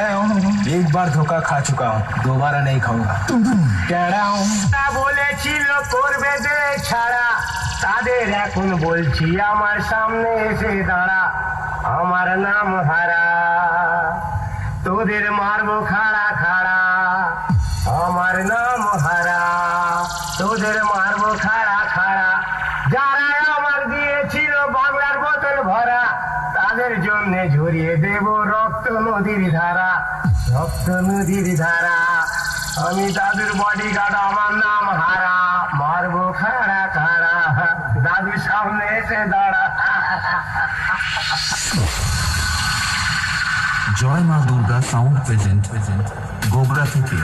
एक बार धोखा खा चुका हूँ, दोबारा नहीं खाऊंगा। বলেছিল করবে যে ছাড়া, তাদের এখন বলছি আমার সামনে এসে দাঁড়া, আমার নাম হারা, তোদের মারবো খাড়া খাড়া, আমার নাম হারা, তোদের মারবো খাড়া খাড়া। যারা আমার দিয়েছিল বাংলার বোতল ভরা, তাদের জন্য ঝরিয়ে দেব রক্ত নদীর ধারা, রক্ত নদীর ধারা। আমি দাদুর বডিগার্ড, আমার নাম হারা, মারবো খাড়া খাড়া, দাদুর সামনে এসে দাঁড়া। জয় মা দুর্গা সাউন্ড প্রেজেন্ট গোবরা থেকে।